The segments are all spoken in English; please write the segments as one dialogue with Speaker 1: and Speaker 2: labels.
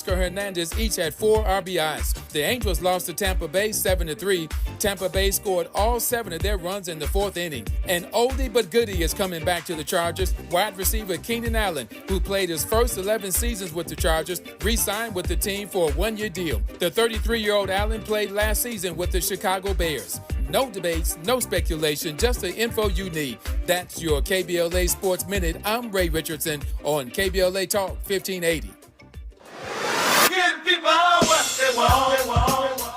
Speaker 1: Hernandez each had 4 RBIs. The Angels lost to Tampa Bay 7-3. Tampa Bay scored all 7 of their runs in the 4th inning. And oldie but goodie is coming back to the Chargers. Wide receiver Keenan Allen, who played his first 11 seasons with the Chargers, re-signed with the team for a 1-year deal. The 33-year-old Allen played last season with the Chicago Bears. No debates, no speculation, just the info you need. That's your KBLA Sports Minute. I'm Ray Richardson on KBLA Talk 1580.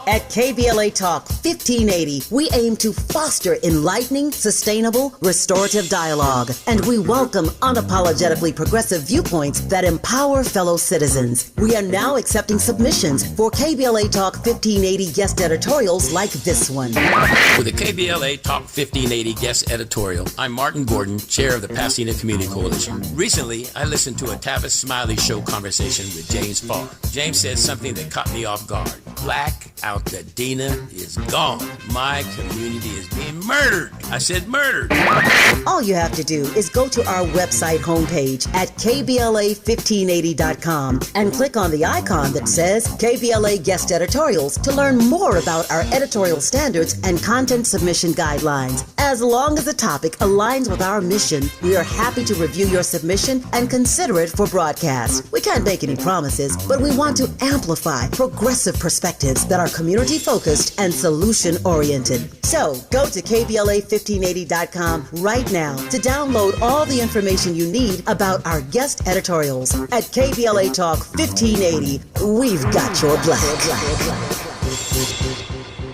Speaker 2: At KBLA Talk 1580, we aim to foster enlightening, sustainable, restorative dialogue, and we welcome unapologetically progressive viewpoints that empower fellow citizens. We are now accepting submissions for KBLA Talk 1580 guest editorials like this one.
Speaker 3: For the KBLA Talk 1580 guest editorial, I'm Martin Gordon, chair of the Pasadena Community Coalition. Recently, I listened to a Tavis Smiley Show conversation with James Farr. James said something that caught me off guard. Black Altadena is gone. My community is being murdered. I said murdered.
Speaker 2: All you have to do is go to our website homepage at KBLA1580.com and click on the icon that says KBLA Guest Editorials to learn more about our editorial standards and content submission guidelines. As long as the topic aligns with our mission, we are happy to review your submission and consider it for broadcast. We can't make any promises, but we want to amplify progressive perspectives that are community-focused and solution-oriented. So, go to KBLA1580.com right now to download all the information you need about our guest editorials. At KBLA Talk 1580, we've got your black.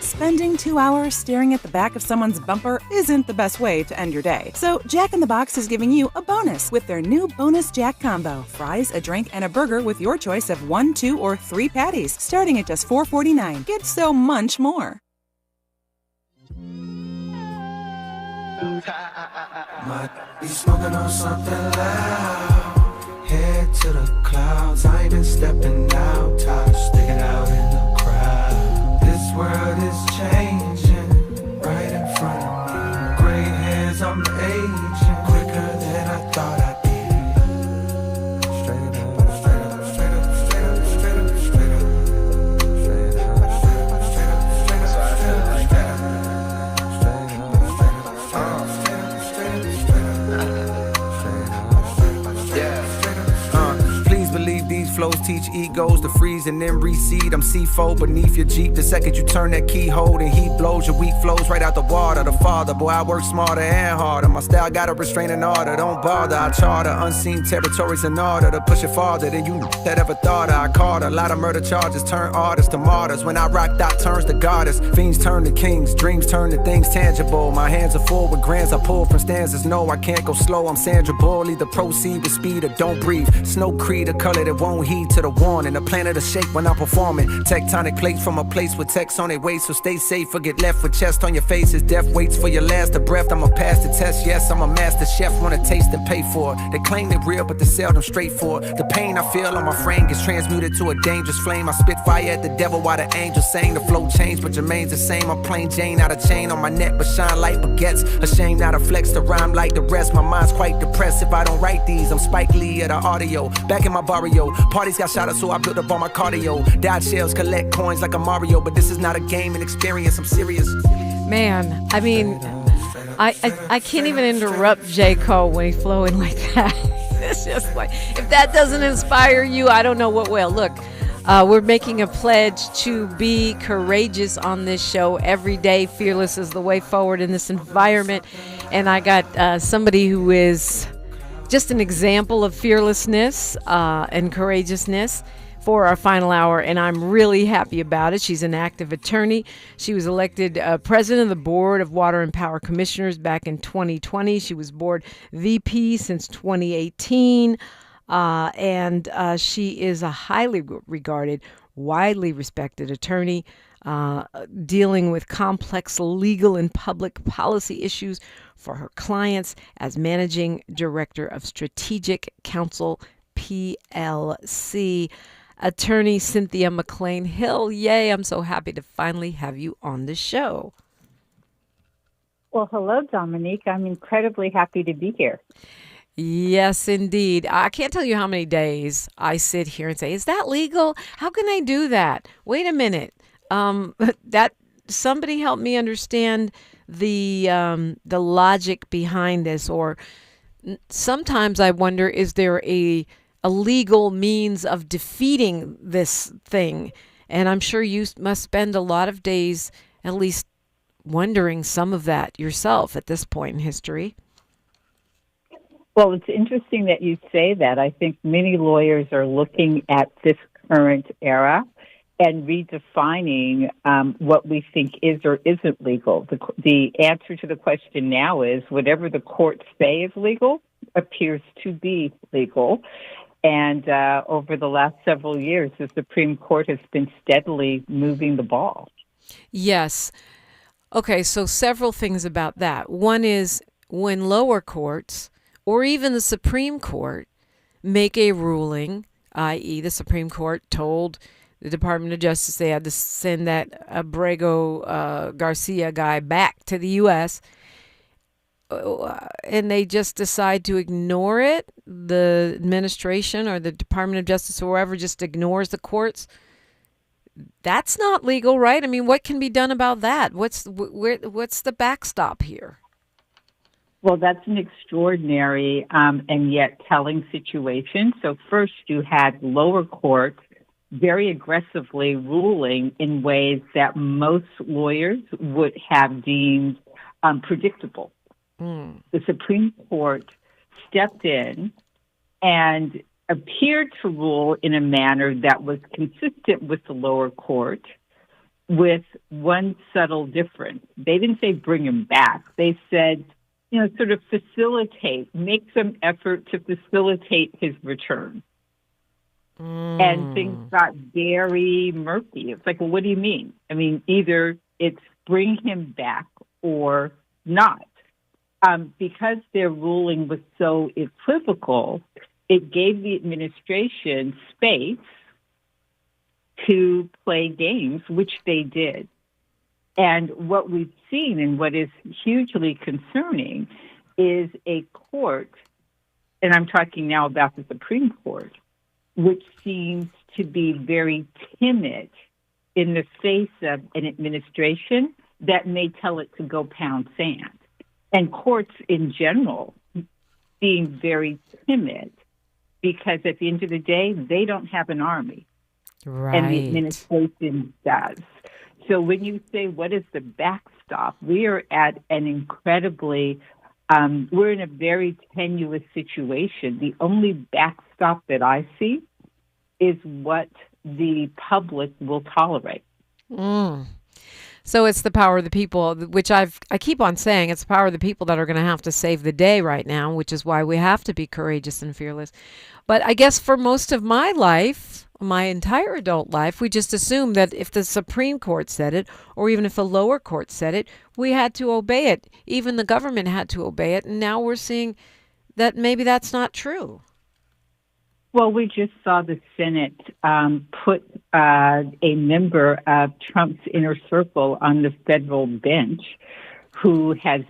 Speaker 4: Spending 2 hours staring at the back of someone's bumper isn't the best way to end your day. So Jack in the Box is giving you a bonus with their new Bonus Jack Combo. Fries, a drink, and a burger with your choice of 1, 2, or 3 patties, starting at just $4.49. Get so much more.
Speaker 5: Might be smoking on something loud. Head to the clouds. I ain't been stepping out. Tired of sticking out in the crowd. This world is changing right in front of me. Gray hairs, I'm aging quicker than I thought I did. Straight up, straight up, straight up, straight up, straight up, straight up, straight up, straight up, straight up, straight up, these flows teach egos to freeze and then recede. I'm C4 beneath your Jeep. The second you turn that keyhole, and heat blows. Your weak flows right out the water. The father, boy, I work smarter and harder. My style got a restraining order. Don't bother, I charter unseen territories in order to push it farther than you that ever thought. I caught a lot of murder charges, turn artists to martyrs. When I rock, that turns to goddess. Fiends turn to kings, dreams turn to things tangible. My hands are full with grants I pull from stanzas. No, I can't go slow. I'm Sandra Bull. Either proceed with speed or don't breathe. Snow Creed, a color that won't heed to the warning. The planet will shake when I'm performing. Tectonic plates from a place with text on their waist. So stay safe or get left with chest on your faces. Death waits for your last of breath. I'ma pass the test. Yes, I'm a master chef. Wanna taste and pay for it. They claim they're real, but they sell them straight for it. The pain I feel on my frame gets transmuted to a dangerous flame. I spit fire at the devil while the angels sang. The flow changed, but Jermaine's the same. I'm plain Jane, out of chain on my neck, but shine like baguettes. Ashamed not to flex to rhyme like the rest. My mind's quite depressed if I don't write these. I'm Spike Lee at the audio. Back in my barrio. Parties got shot up, so I built up on my cardio. Dodge shells, collect coins like a Mario. But this is not a game, an experience. I'm serious.
Speaker 6: Man, I mean, I can't even interrupt J. Cole when he's flowing like that. It's just like, if that doesn't inspire you, I don't know what will. Look, we're making a pledge to be courageous on this show every day. Fearless is the way forward in this environment. And I got somebody who is just an example of fearlessness and courageousness for our final hour, and I'm really happy about it. She's an active attorney. She was elected president of the Board of Water and Power Commissioners back in 2020. She was board VP since 2018, and she is a highly regarded, widely respected attorney dealing with complex legal and public policy issues for her clients as managing director of Strategic Counsel PLC. Attorney Cynthia McClain-Hill. Yay, I'm so happy to finally have you on the show.
Speaker 7: Well, hello, Dominique. I'm incredibly happy to be here.
Speaker 6: Yes, indeed. I can't tell you how many days I sit here and say, "Is that legal? How can I do that? Wait a minute." That somebody help me understand the logic behind this. Or sometimes I wonder, is there a legal means of defeating this thing? And I'm sure you must spend a lot of days at least wondering some of that yourself at this point in history.
Speaker 7: Well, it's interesting that you say that. I think many lawyers are looking at this current era and redefining what we think is or isn't legal. The answer to the question now is whatever the courts say is legal appears to be legal. And over the last several years, the Supreme Court has been steadily moving the ball.
Speaker 6: Yes. Okay, so several things about that. One is when lower courts or even the Supreme Court make a ruling, i.e. the Supreme Court told the Department of Justice they had to send that Abrego Garcia guy back to the U.S., and they just decide to ignore it, the administration or the Department of Justice or whoever just ignores the courts, that's not legal, right? I mean, what can be done about that? What's the backstop here?
Speaker 7: Well, that's an extraordinary and yet telling situation. So first you had lower courts very aggressively ruling in ways that most lawyers would have deemed predictable. The Supreme Court stepped in and appeared to rule in a manner that was consistent with the lower court, with one subtle difference. They didn't say bring him back. They said, sort of facilitate, make some effort to facilitate his return. And things got very murky. It's like, well, what do you mean? I mean, either it's bring him back or not. Because their ruling was so equivocal, it gave the administration space to play games, which they did. And what we've seen and what is hugely concerning is a court, and I'm talking now about the Supreme Court, which seems to be very timid in the face of an administration that may tell it to go pound sand. And courts in general being very timid because at the end of the day, they don't have an army.
Speaker 6: Right.
Speaker 7: And the administration does. So when you say, what is the backstop? We are at an incredibly, we're in a very tenuous situation. The only backstop that I see is what the public will tolerate.
Speaker 6: So it's the power of the people, which I keep on saying, it's the power of the people that are going to have to save the day right now, which is why we have to be courageous and fearless. But I guess for most of my life, my entire adult life, we just assumed that if the Supreme Court said it, or even if a lower court said it, we had to obey it. Even the government had to obey it. And now we're seeing that maybe that's not true.
Speaker 7: Well, we just saw the Senate put a member of Trump's inner circle on the federal bench who has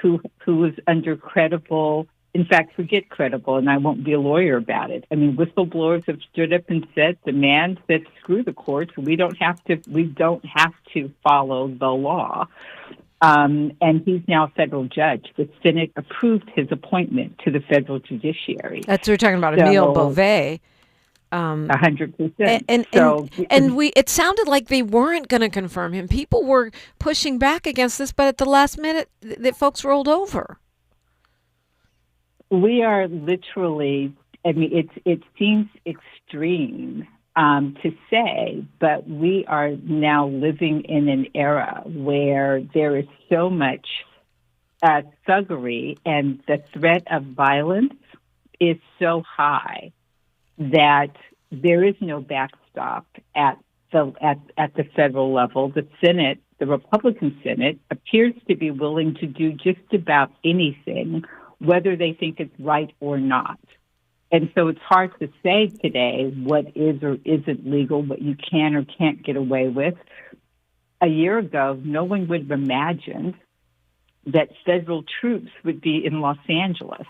Speaker 7: who is under credible, in fact, forget credible, and I won't be a lawyer about it. I mean, whistleblowers have stood up and said, the man said, screw the courts. We don't have to follow the law. And he's now a federal judge. The Senate approved his appointment to the federal judiciary.
Speaker 6: That's we're talking about Emile Beauvais.
Speaker 7: 100%.
Speaker 6: And it sounded like they weren't going to confirm him. People were pushing back against this, but at the last minute, the folks rolled over.
Speaker 7: We are literally, I mean, it seems extreme to say, but we are now living in an era where there is so much thuggery and the threat of violence is so high that there is no backstop at the federal level. The Senate, the Republican Senate, appears to be willing to do just about anything, whether they think it's right or not. And so it's hard to say today what is or isn't legal, what you can or can't get away with. A year ago, no one would have imagined that federal troops would be in Los Angeles.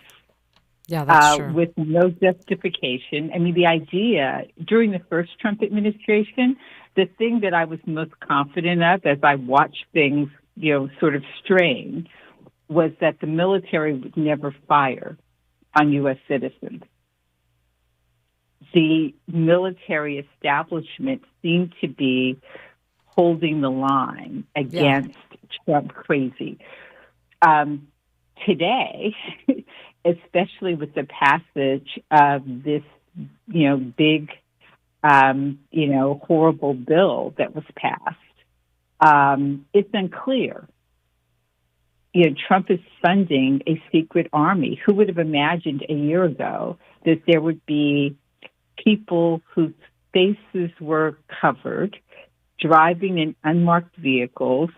Speaker 6: Yeah, that's true.
Speaker 7: With no justification. I mean, the idea during the first Trump administration, the thing that I was most confident of as I watched things, sort of strain, was that the military would never fire on U.S. citizens. The military establishment seemed to be holding the line against Trump crazy. Today, especially with the passage of this, big, horrible bill that was passed, it's unclear. Trump is funding a secret army. Who would have imagined a year ago that there would be people whose faces were covered, driving in unmarked vehicles,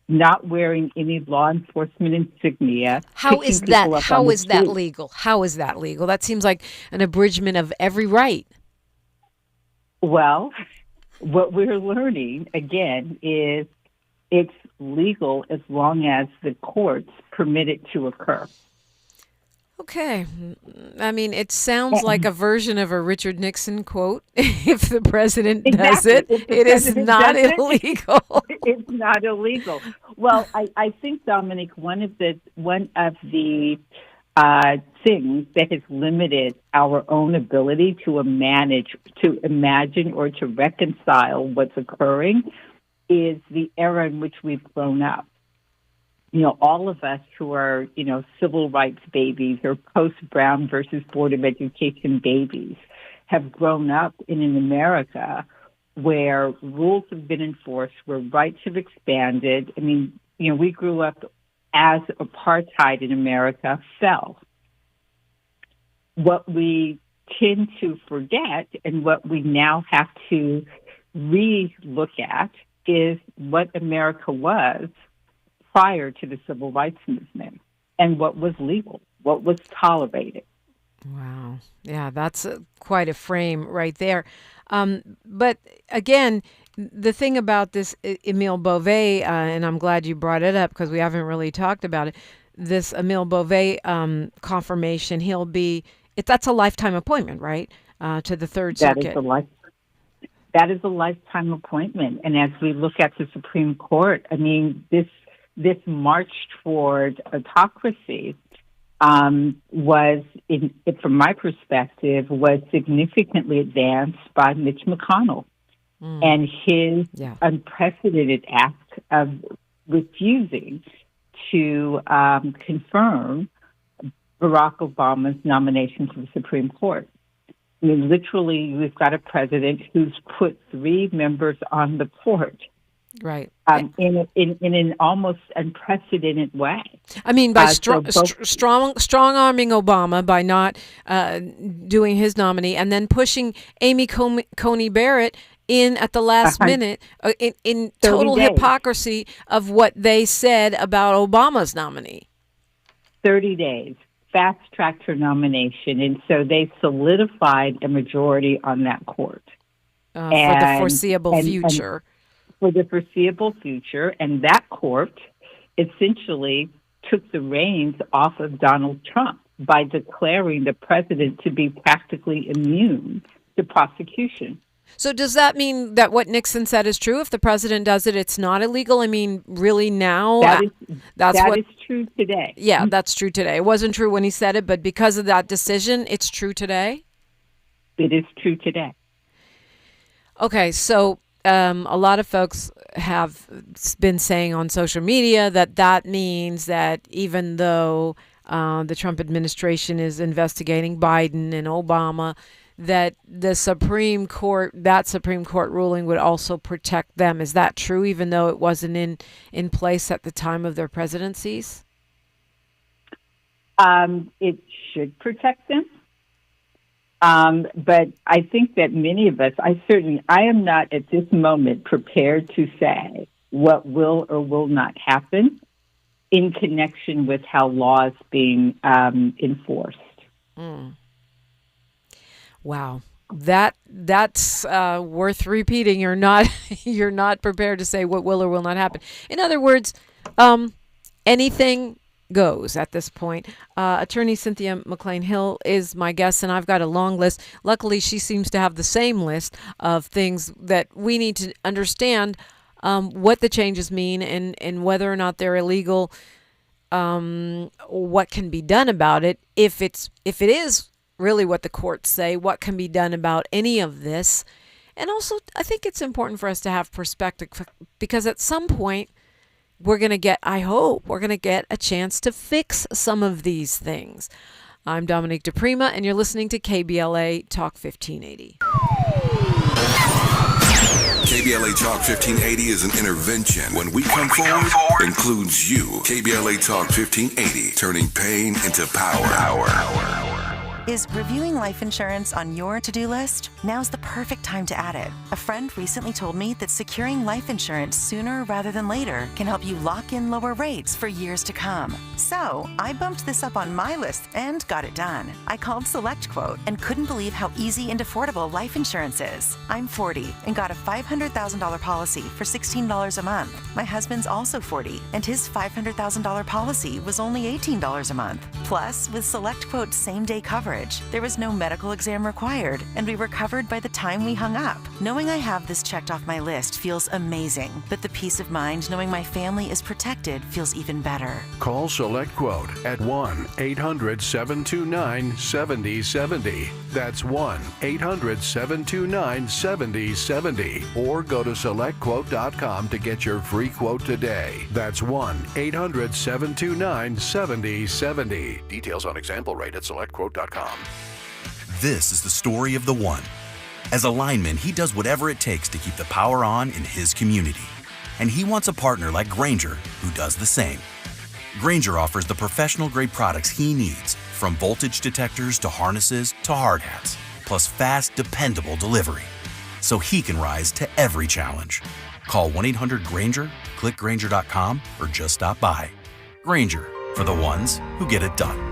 Speaker 7: not wearing any law enforcement insignia?
Speaker 6: How is that legal? How is that legal? That seems like an abridgment of every right.
Speaker 7: Well, what we're learning, again, is it's legal as long as the courts permit it to occur.
Speaker 6: Okay. I mean, it sounds like a version of a Richard Nixon quote. If the president does it, it is not illegal.
Speaker 7: It's not illegal. Well, I think, Dominique, one of the things that has limited our own ability to imagine or to reconcile what's occurring is the era in which we've grown up. All of us who are, civil rights babies or post-Brown versus Board of Education babies have grown up in an America where rules have been enforced, where rights have expanded. I mean, we grew up as apartheid in America fell. What we tend to forget and what we now have to re-look at is what America was prior to the civil rights movement and what was legal, what was tolerated.
Speaker 6: Wow. Yeah, that's quite a frame right there. But again, the thing about this Emile Beauvais, and I'm glad you brought it up because we haven't really talked about it, this Emile Beauvais confirmation, that's a lifetime appointment, right, to the Third Circuit.
Speaker 7: That is a lifetime appointment. And as we look at the Supreme Court, I mean, this march toward autocracy was, from my perspective, was significantly advanced by Mitch McConnell and his unprecedented act of refusing to confirm Barack Obama's nomination to the Supreme Court. I mean, literally, we've got a president who's put 3 members on the court.
Speaker 6: Right.
Speaker 7: In an almost unprecedented way.
Speaker 6: I mean, by strong arming Obama by not doing his nominee, and then pushing Amy Coney Barrett in at the last minute in total hypocrisy of what they said about Obama's nominee.
Speaker 7: 30 days. Fast-tracked her nomination, and so they solidified a majority on that court.
Speaker 6: For the foreseeable future.
Speaker 7: For the foreseeable future, and that court essentially took the reins off of Donald Trump by declaring the president to be practically immune to prosecution.
Speaker 6: So does that mean that what Nixon said is true? If the president does it, it's not illegal? I mean, really now?
Speaker 7: That is true today.
Speaker 6: Yeah, that's true today. It wasn't true when he said it, but because of that decision, it's true today?
Speaker 7: It is true today.
Speaker 6: Okay, so a lot of folks have been saying on social media that means that even though the Trump administration is investigating Biden and Obama, that the Supreme Court ruling would also protect them. Is that true, even though it wasn't in place at the time of their presidencies?
Speaker 7: It should protect them. But I think that many of us, I am not at this moment prepared to say what will or will not happen in connection with how law is being enforced.
Speaker 6: Mm. Wow, that's worth repeating. You're not prepared to say what will or will not happen. In other words, anything goes at this point. Attorney Cynthia McClain-Hill is my guest, and I've got a long list. Luckily, she seems to have the same list of things that we need to understand what the changes mean and whether or not they're illegal, what can be done about it. If it is really what the courts say, what can be done about any of this. And also, I think it's important for us to have perspective, because at some point, we're going to get a chance to fix some of these things. I'm Dominique DiPrima, and you're listening to KBLA Talk 1580.
Speaker 8: KBLA Talk 1580 is an intervention. When we come forward, includes you. KBLA Talk 1580, turning pain into power.
Speaker 9: Is reviewing life insurance on your to-do list? Now's the perfect time to add it. A friend recently told me that securing life insurance sooner rather than later can help you lock in lower rates for years to come. So I bumped this up on my list and got it done. I called SelectQuote and couldn't believe how easy and affordable life insurance is. I'm 40 and got a $500,000 policy for $16 a month. My husband's also 40 and his $500,000 policy was only $18 a month. Plus, with SelectQuote's same-day coverage, there was no medical exam required, and we were covered by the time we hung up. Knowing I have this checked off my list feels amazing, but the peace of mind knowing my family is protected feels even better.
Speaker 10: Call SelectQuote at 1-800-729-7070. That's 1-800-729-7070. Or go to SelectQuote.com to get your free quote today. That's 1-800-729-7070. Details on example rate at SelectQuote.com.
Speaker 11: This is the story of the one. As a lineman, he does whatever it takes to keep the power on in his community. And he wants a partner like Grainger who does the same. Grainger offers the professional-grade products he needs, from voltage detectors to harnesses to hard hats, plus fast, dependable delivery, so he can rise to every challenge. Call 1-800-GRAINGER, click Grainger.com, or just stop by. Grainger, for the ones who get it done.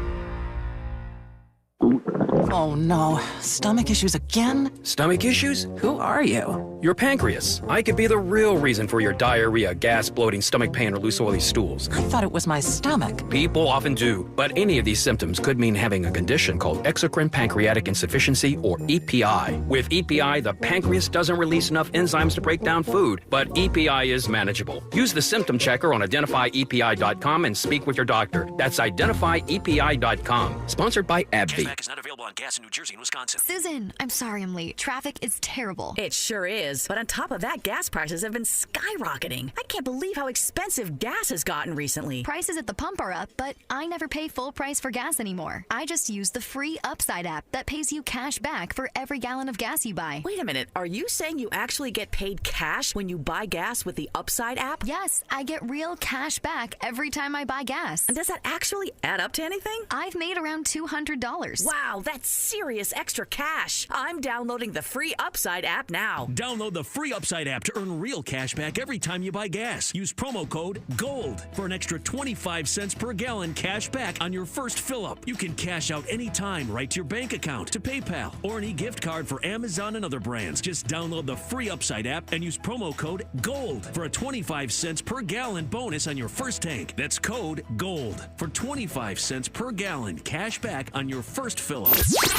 Speaker 12: Oh no, stomach issues again?
Speaker 13: Stomach issues?
Speaker 12: Who are you?
Speaker 13: Your pancreas. I could be the real reason for your diarrhea, gas, bloating, stomach pain, or loose oily stools.
Speaker 12: I thought it was my stomach.
Speaker 13: People often do, but any of these symptoms could mean having a condition called exocrine pancreatic insufficiency, or EPI. With EPI, the pancreas doesn't release enough enzymes to break down food, but EPI is manageable. Use the symptom checker on identifyepi.com and speak with your doctor. That's identifyepi.com. Sponsored by AbbVie.
Speaker 14: Cashback is not available on gas in New Jersey and Wisconsin.
Speaker 15: Susan, I'm sorry I'm late. Traffic is terrible.
Speaker 14: It sure is. But on top of that, gas prices have been skyrocketing. I can't believe how expensive gas has gotten recently.
Speaker 15: Prices at the pump are up, but I never pay full price for gas anymore. I just use the free Upside app that pays you cash back for every gallon of gas you buy.
Speaker 14: Wait a minute. Are you saying you actually get paid cash when you buy gas with the Upside app?
Speaker 15: Yes, I get real cash back every time I buy gas.
Speaker 14: And does that actually add up to anything?
Speaker 15: I've made around $200.
Speaker 14: Wow, that's serious extra cash. I'm downloading the free Upside app now.
Speaker 16: Download the free Upside app to earn real cash back every time you buy gas. Use promo code GOLD for an extra 25 cents per gallon cash back on your first fill-up. You can cash out anytime right to your bank account, to PayPal, or an e-gift card for Amazon and other brands. Just download the free Upside app and use promo code GOLD for a 25 cents per gallon bonus on your first tank. That's code GOLD for 25 cents per gallon cash back on your first fill-up.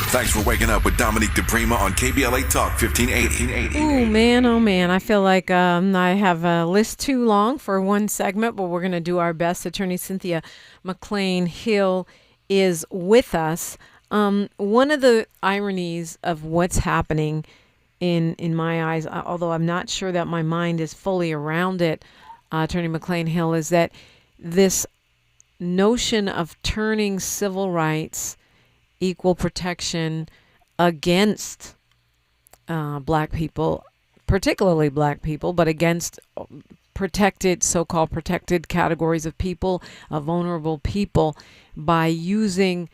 Speaker 8: Thanks for waking up with Dominique DiPrima on KBLA Talk 1580.
Speaker 6: Oh man. I feel like I have a list too long for one segment, but we're going to do our best. Attorney Cynthia McClain-Hill is with us. One of the ironies of what's happening in my eyes, although I'm not sure that my mind is fully around it, Attorney McClain-Hill, is that this notion of turning civil rights, equal protection against black people, particularly black people, but against so-called protected categories of people, vulnerable people, by using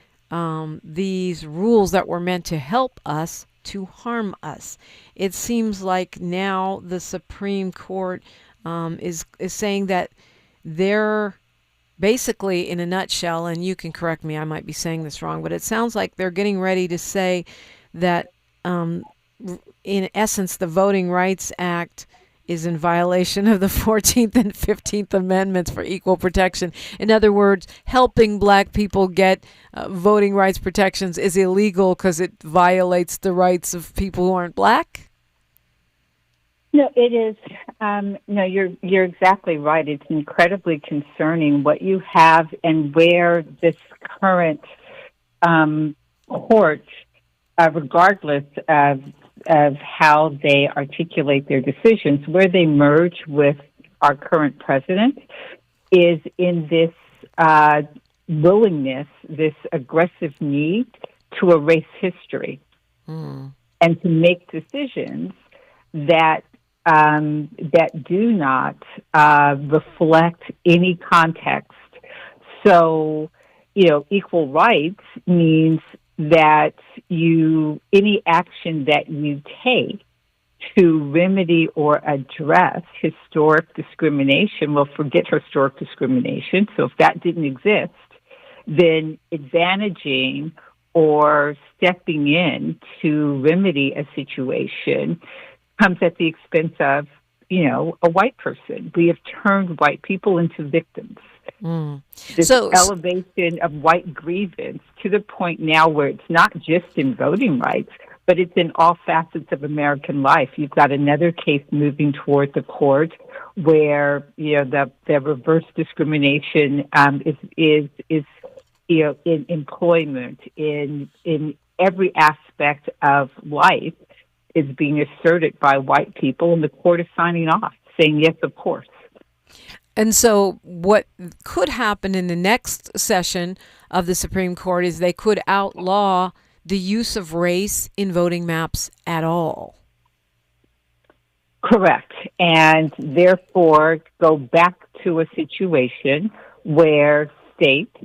Speaker 6: these rules that were meant to help us to harm us. It seems like now the Supreme Court is saying that they're basically, in a nutshell, and you can correct me, I might be saying this wrong, but it sounds like they're getting ready to say that in essence, the Voting Rights Act is in violation of the 14th and 15th Amendments for equal protection. In other words, helping black people get voting rights protections is illegal because it violates the rights of people who aren't black?
Speaker 7: No, it is. No, you're exactly right. It's incredibly concerning what you have and where this current court, regardless of how they articulate their decisions, where they merge with our current president, is in this willingness, this aggressive need to erase history and to make decisions that do not reflect any context. So, equal rights means that any action that you take to remedy or address historic discrimination, well, forget historic discrimination. So if that didn't exist, then advantaging or stepping in to remedy a situation comes at the expense of, a white person. We have turned white people into victims. This elevation of white grievance to the point now where it's not just in voting rights, but it's in all facets of American life. You've got another case moving toward the court where the reverse discrimination is in employment, in every aspect of life, is being asserted by white people, and the court is signing off, saying yes, of course.
Speaker 6: And so what could happen in the next session of the Supreme Court is they could outlaw the use of race in voting maps at all.
Speaker 7: Correct. And therefore go back to a situation where states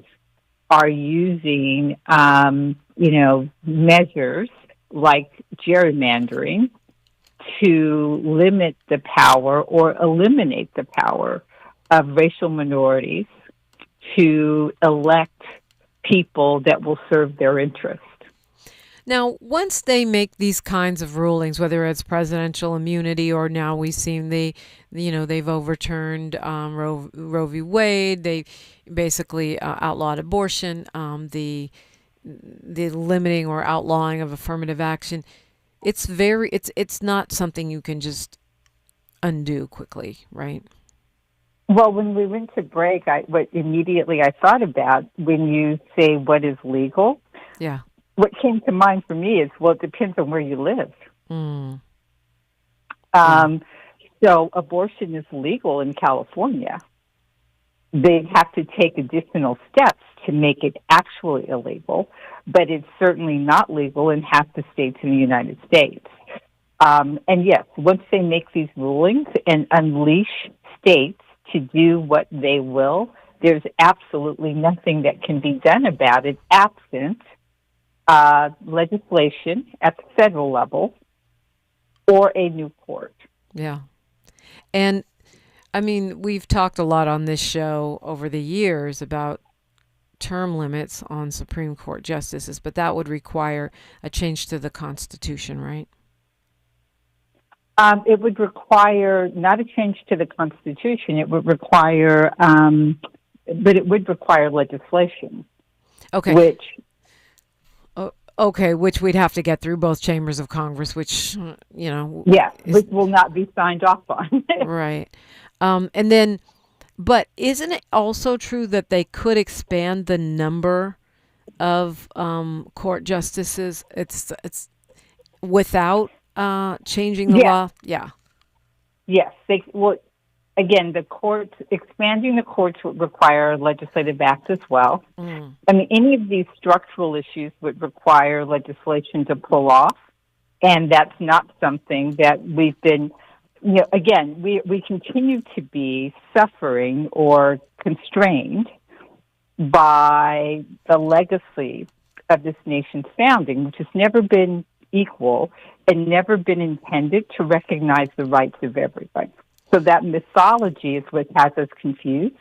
Speaker 7: are using, measures like gerrymandering to limit the power or eliminate the power of racial minorities to elect people that will serve their interest.
Speaker 6: Now, once they make these kinds of rulings, whether it's presidential immunity or now we've seen they've overturned Roe v. Wade, they basically outlawed abortion, the limiting or outlawing of affirmative action. It's not something you can just undo quickly, right?
Speaker 7: Well, when we went to break, what immediately I thought about when you say what is legal, what came to mind for me is, well, it depends on where you live. So abortion is legal in California. They have to take additional steps to make it actually illegal, but it's certainly not legal in half the states in the United States. And yes, once they make these rulings and unleash states to do what they will, there's absolutely nothing that can be done about it absent legislation at the federal level or a new court.
Speaker 6: Yeah. And I mean, we've talked a lot on this show over the years about term limits on Supreme Court justices, but that would require a change to the Constitution, right?
Speaker 7: It would require not a change to the Constitution. It would require, but it would require legislation.
Speaker 6: Okay. Which we'd have to get through both chambers of Congress, which,
Speaker 7: which will not be signed off on.
Speaker 6: Right. And then, but isn't it also true that they could expand the number of court justices? It's without changing the law? Yeah.
Speaker 7: Yes. Again, expanding the courts would require legislative act as well. I mean, any of these structural issues would require legislation to pull off, and that's not something that we've been, again, we continue to be suffering or constrained by the legacy of this nation's founding, which has never been equal and never been intended to recognize the rights of everybody. So that mythology is what has us confused.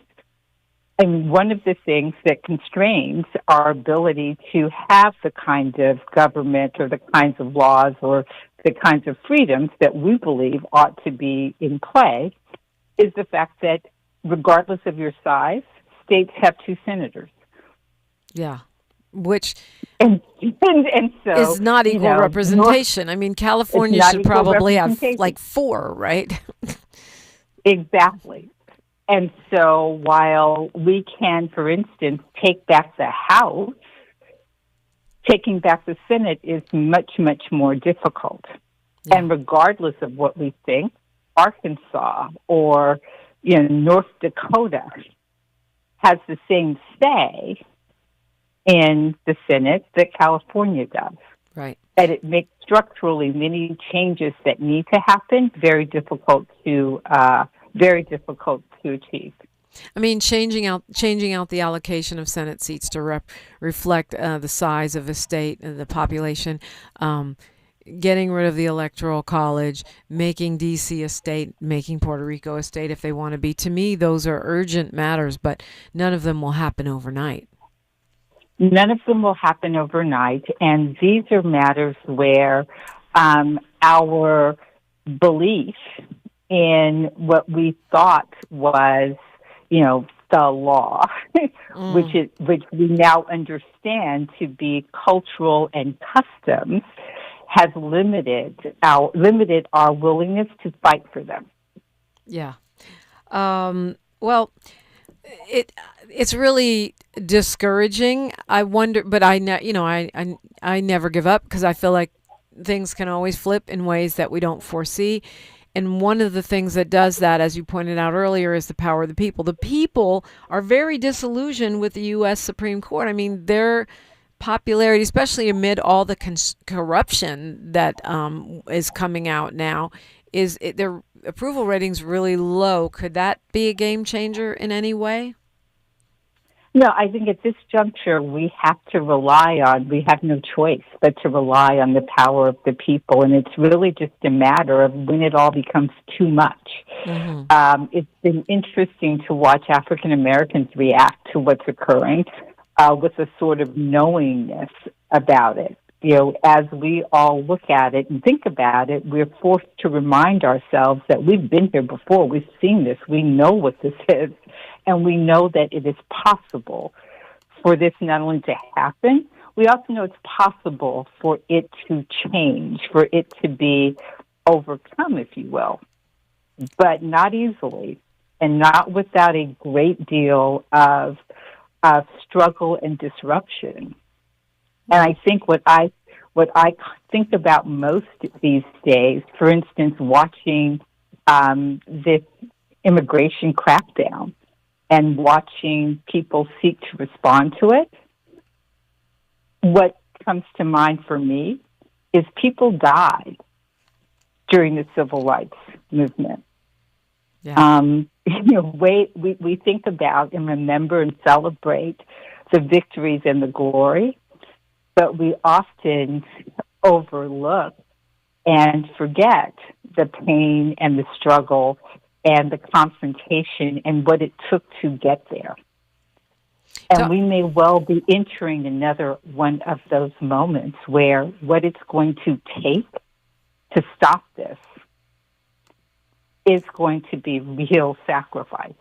Speaker 7: And one of the things that constrains our ability to have the kind of government or the kinds of laws or the kinds of freedoms that we believe ought to be in play is the fact that regardless of your size, states have 2 senators.
Speaker 6: Yeah, which
Speaker 7: and so
Speaker 6: is not equal representation. I mean, California should probably have like 4, right?
Speaker 7: Exactly. And so while we can, for instance, take back the House, taking back the Senate is much, much more difficult. Yeah. And regardless of what we think, Arkansas or North Dakota has the same say in the Senate that California does.
Speaker 6: Right.
Speaker 7: And it makes structurally many changes that need to happen very difficult to achieve.
Speaker 6: I mean, changing out the allocation of Senate seats to reflect the size of a state and the population, getting rid of the Electoral College, making D.C. a state, making Puerto Rico a state if they want to be. To me, those are urgent matters, but none of them will happen overnight.
Speaker 7: None of them will happen overnight, and these are matters where our belief in what we thought was, the law, which we now understand to be cultural and customs, has limited our willingness to fight for them.
Speaker 6: Yeah. Well, it's really discouraging. I wonder, but I never give up because I feel like things can always flip in ways that we don't foresee. And one of the things that does that, as you pointed out earlier, is the power of the people. The people are very disillusioned with the U.S. Supreme Court. I mean, their popularity, especially amid all the corruption that is coming out now, their approval ratings really low. Could that be a game changer in any way?
Speaker 7: No, I think at this juncture we have no choice but to rely on the power of the people, and it's really just a matter of when it all becomes too much. Mm-hmm. It's been interesting to watch African Americans react to what's occurring with a sort of knowingness about it. As we all look at it and think about it, we're forced to remind ourselves that we've been here before, we've seen this, we know what this is, and we know that it is possible for this not only to happen, we also know it's possible for it to change, for it to be overcome, if you will, but not easily and not without a great deal of struggle and disruption. And I think what I think about most these days, for instance, watching this immigration crackdown and watching people seek to respond to it, what comes to mind for me is people died during the civil rights movement. Yeah. We think about and remember and celebrate the victories and the glory, but we often overlook and forget the pain and the struggle and the confrontation and what it took to get there. And we may well be entering another one of those moments where what it's going to take to stop this is going to be real sacrifice.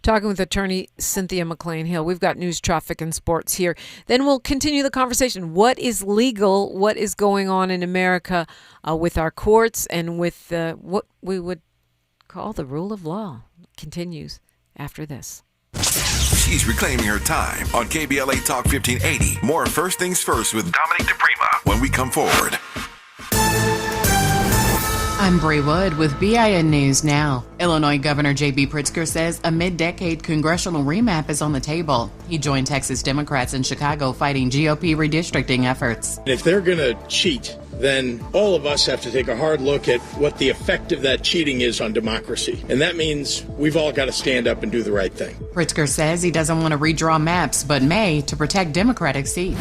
Speaker 6: Talking with attorney Cynthia McClain-Hill. We've got news, traffic, and sports here. Then we'll continue the conversation. What is legal? What is going on in America with our courts and with what we would call the rule of law? Continues after this.
Speaker 8: She's reclaiming her time on KBLA Talk 1580. More First Things First with Dominique DiPrima when we come forward.
Speaker 17: I'm Bree Wood with BIN News Now. Illinois Governor J.B. Pritzker says a mid-decade congressional remap is on the table. He joined Texas Democrats in Chicago fighting GOP redistricting efforts.
Speaker 18: If they're going to cheat, then all of us have to take a hard look at what the effect of that cheating is on democracy. And that means we've all got to stand up and do the right thing.
Speaker 17: Pritzker says he doesn't want to redraw maps, but may to protect Democratic seats.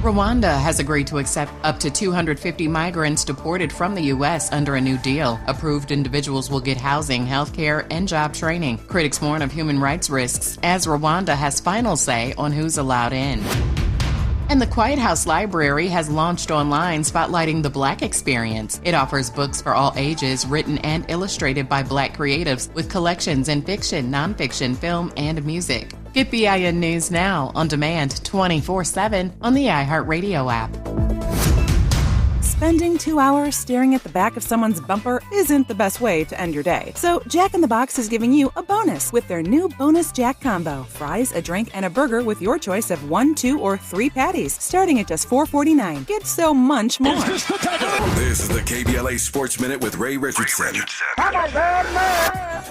Speaker 17: Rwanda has agreed to accept up to 250 migrants deported from the U.S. under a new deal. Approved individuals will get housing, health care, and job training. Critics warn of human rights risks as Rwanda has final say on who's allowed in. And the Quiet House Library has launched online spotlighting the Black experience. It offers books for all ages, written and illustrated by Black creatives, with collections in fiction, nonfiction, film, and music. Get BIN News now on demand 24/7 on the iHeartRadio app.
Speaker 4: Spending 2 hours staring at the back of someone's bumper isn't the best way to end your day. So Jack in the Box is giving you a bonus with their new Bonus Jack Combo. Fries, a drink, and a burger with your choice of 1, 2, or 3 patties, starting at just $4.49. Get so much more.
Speaker 8: This is the KBLA Sports Minute with Ray Richardson.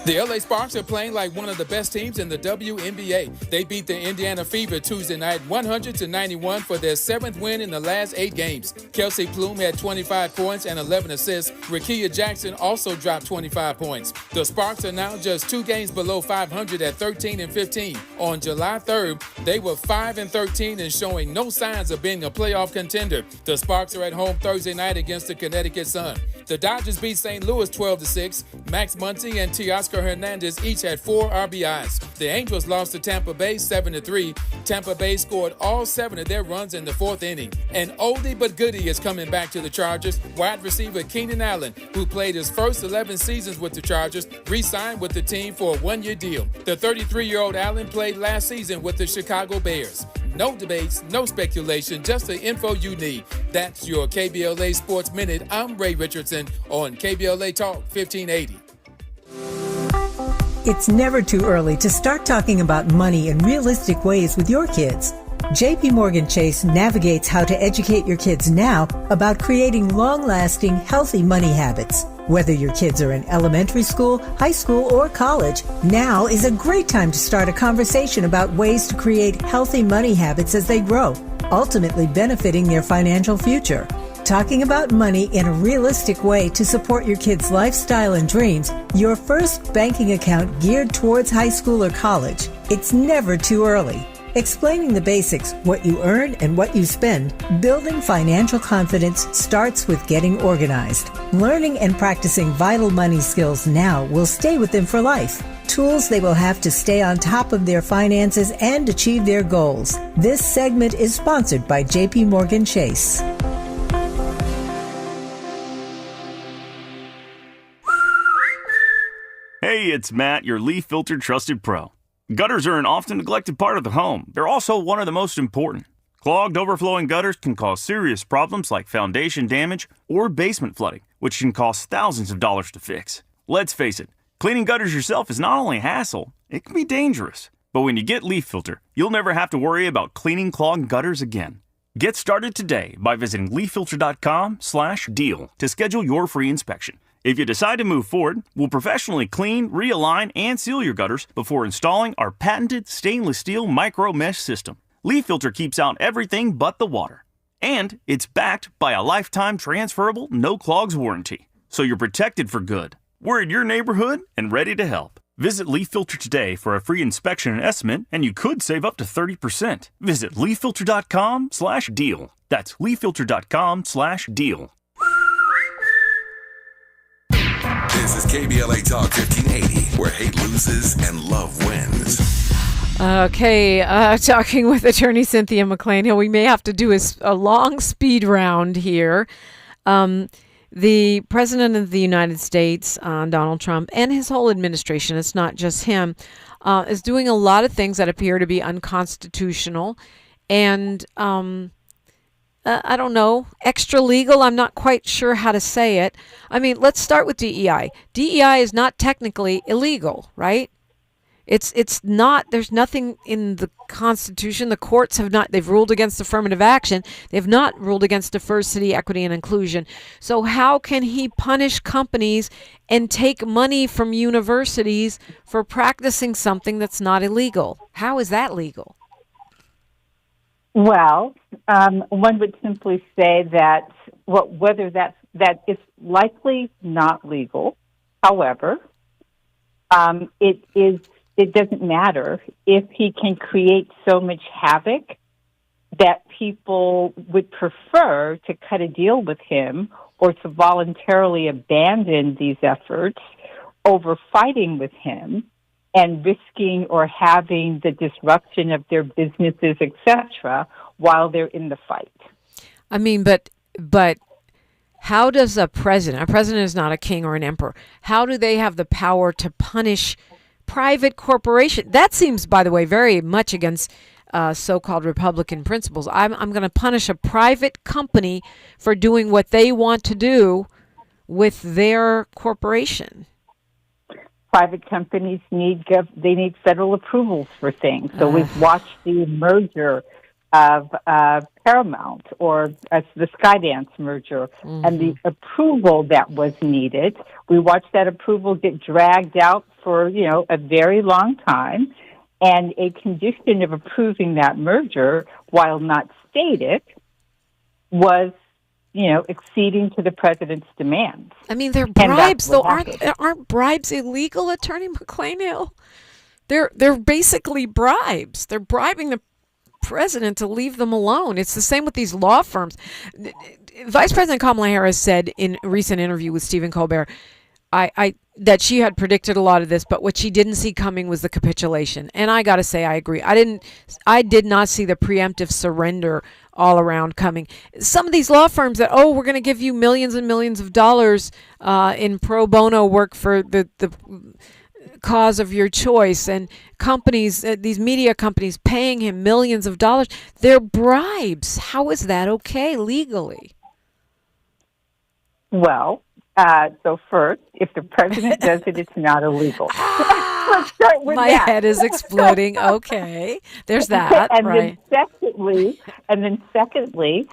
Speaker 1: The LA Sparks are playing like one of the best teams in the WNBA. They beat the Indiana Fever Tuesday night 100-91 for their 7th win in the last 8 games. Kelsey Plume had 25 points and 11 assists. Rickea Jackson also dropped 25 points. The Sparks are now just 2 games below 500 at 13-15. On July 3rd, they were 5-13 and showing no signs of being a playoff contender. The Sparks are at home Thursday night against the Connecticut Sun. The Dodgers beat St. Louis 12-6. Max Muncy and Teoscar Hernandez each had 4 RBIs. The Angels lost to Tampa Bay 7-3. Tampa Bay scored all 7 of their runs in the 4th inning. An oldie but goodie is coming back to the Chargers. Wide receiver Keenan Allen, who played his first 11 seasons with the Chargers, re-signed with the team for a 1-year deal. The 33-year-old Allen played last season with the Chicago Bears. No debates, no speculation, just the info you need. That's your KBLA Sports Minute. I'm Ray Richardson on KBLA Talk 1580.
Speaker 19: It's never too early to start talking about money in realistic ways with your kids. JP Morgan Chase navigates how to educate your kids now about creating long-lasting, healthy money habits. Whether your kids are in elementary school, high school, or college, now is a great time to start a conversation about ways to create healthy money habits as they grow, ultimately benefiting their financial future. Talking about money in a realistic way to support your kids' lifestyle and dreams, your first banking account geared towards high school or college. It's never too early. Explaining the basics, what you earn and what you spend, building financial confidence starts with getting organized. Learning and practicing vital money skills now will stay with them for life. Tools they will have to stay on top of their finances and achieve their goals. This segment is sponsored by JP Morgan Chase.
Speaker 20: Hey, it's Matt, your leaf filter trusted pro. Gutters are an often neglected part of the home. They're also one of the most important. Clogged, overflowing gutters can cause serious problems like foundation damage or basement flooding, which can cost thousands of dollars to fix. Let's face it, cleaning gutters yourself is not only a hassle, it can be dangerous. But when you get Leaf Filter, you'll never have to worry about cleaning clogged gutters again. Get started today by visiting leaffilter.com/deal to schedule your free inspection. If you decide to move forward, we'll professionally clean, realign, and seal your gutters before installing our patented stainless steel micro mesh system. Leaf Filter keeps out everything but the water. And it's backed by a lifetime transferable no clogs warranty. So you're protected for good. We're in your neighborhood and ready to help. Visit Leaf Filter today for a free inspection and estimate, and you could save up to 30%. Visit leaffilter.com/deal. That's leaffilter.com/deal.
Speaker 8: This is KBLA Talk 1580, where hate loses and love wins.
Speaker 6: Okay, talking with attorney Cynthia McClain-Hill. We may have to do a long speed round here. The President of the United States, Donald Trump, and his whole administration, it's not just him, is doing a lot of things that appear to be unconstitutional and I don't know, extra legal. I'm not quite sure how to say it. I mean, let's start with DEI. DEI is not technically illegal, right? It's not, there's nothing in the Constitution. The courts have not, they've ruled against affirmative action. They've not ruled against diversity, equity, and inclusion. So how can he punish companies and take money from universities for practicing something that's not illegal? How is that legal?
Speaker 7: Well, one would simply say that whether that is likely not legal. However, it doesn't matter if he can create so much havoc that people would prefer to cut a deal with him or to voluntarily abandon these efforts over fighting with him and risking or having the disruption of their businesses, etc., while they're in the fight.
Speaker 6: I mean, but how does a president is not a king or an emperor, how do they have the power to punish private corporation? That seems, by the way, very much against so-called Republican principles. I'm going to punish a private company for doing what they want to do with their corporation.
Speaker 7: Private companies need federal approvals for things. So we've watched the merger of Paramount or the Skydance merger and the approval that was needed. We watched that approval get dragged out for, a very long time. And a condition of approving that merger, while not stated, was, acceding to the president's demands.
Speaker 6: I mean, they're bribes, though. Aren't bribes illegal, Attorney McClain-Hill? They're basically bribes. They're bribing the president to leave them alone. It's the same with these law firms. Vice President Kamala Harris said in a recent interview with Stephen Colbert, that she had predicted a lot of this, but what she didn't see coming was the capitulation. And I got to say, I agree. I did not see the preemptive surrender all around coming. Some of these law firms that, we're going to give you millions and millions of dollars in pro bono work for the cause of your choice, and companies, these media companies paying him millions of dollars, they're bribes. How is that okay legally?
Speaker 7: Well, so first, if the president does it, it's not illegal. Let's start with
Speaker 6: My
Speaker 7: that.
Speaker 6: head is exploding. Okay, there's that.
Speaker 7: And
Speaker 6: right.
Speaker 7: then secondly,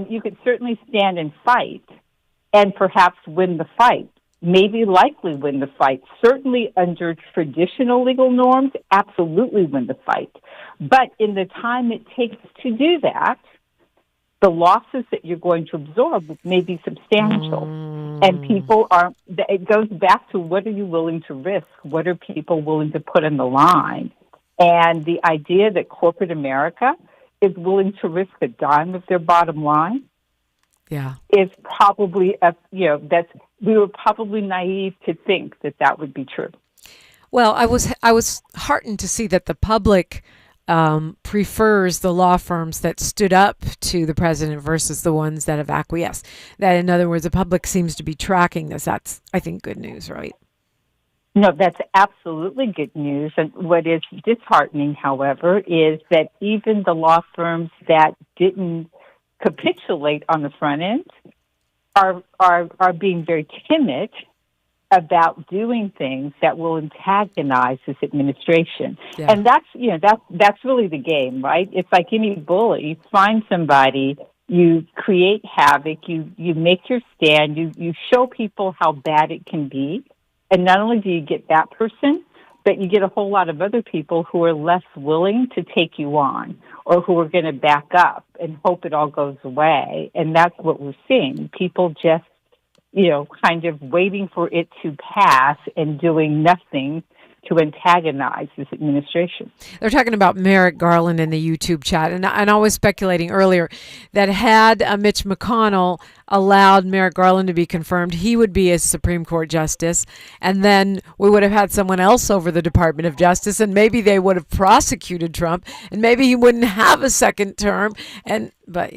Speaker 7: you could certainly stand and fight, and perhaps win the fight. Maybe likely win the fight. Certainly under traditional legal norms, absolutely win the fight. But in the time it takes to do that, the losses that you're going to absorb may be substantial. And people aren't, it goes back to what are you willing to risk? What are people willing to put on the line? And the idea that corporate America is willing to risk a dime of their bottom line is probably, we were probably naive to think that would be true.
Speaker 6: Well, I was heartened to see that the public prefers the law firms that stood up to the president versus the ones that have acquiesced. That, in other words, the public seems to be tracking this. That's, I think, good news, right?
Speaker 7: No, that's absolutely good news. And what is disheartening, however, is that even the law firms that didn't capitulate on the front end are being very timid about doing things that will antagonize this administration. Yeah. And that's really the game, right? It's like any bully. You find somebody, you create havoc, you make your stand, you show people how bad it can be. And not only do you get that person, but you get a whole lot of other people who are less willing to take you on or who are going to back up and hope it all goes away. And that's what we're seeing. People just, kind of waiting for it to pass and doing nothing to antagonize this administration.
Speaker 6: They're talking about Merrick Garland in the YouTube chat. And I was speculating earlier that had Mitch McConnell allowed Merrick Garland to be confirmed, he would be a Supreme Court justice. And then we would have had someone else over the Department of Justice. And maybe they would have prosecuted Trump. And maybe he wouldn't have a second term. But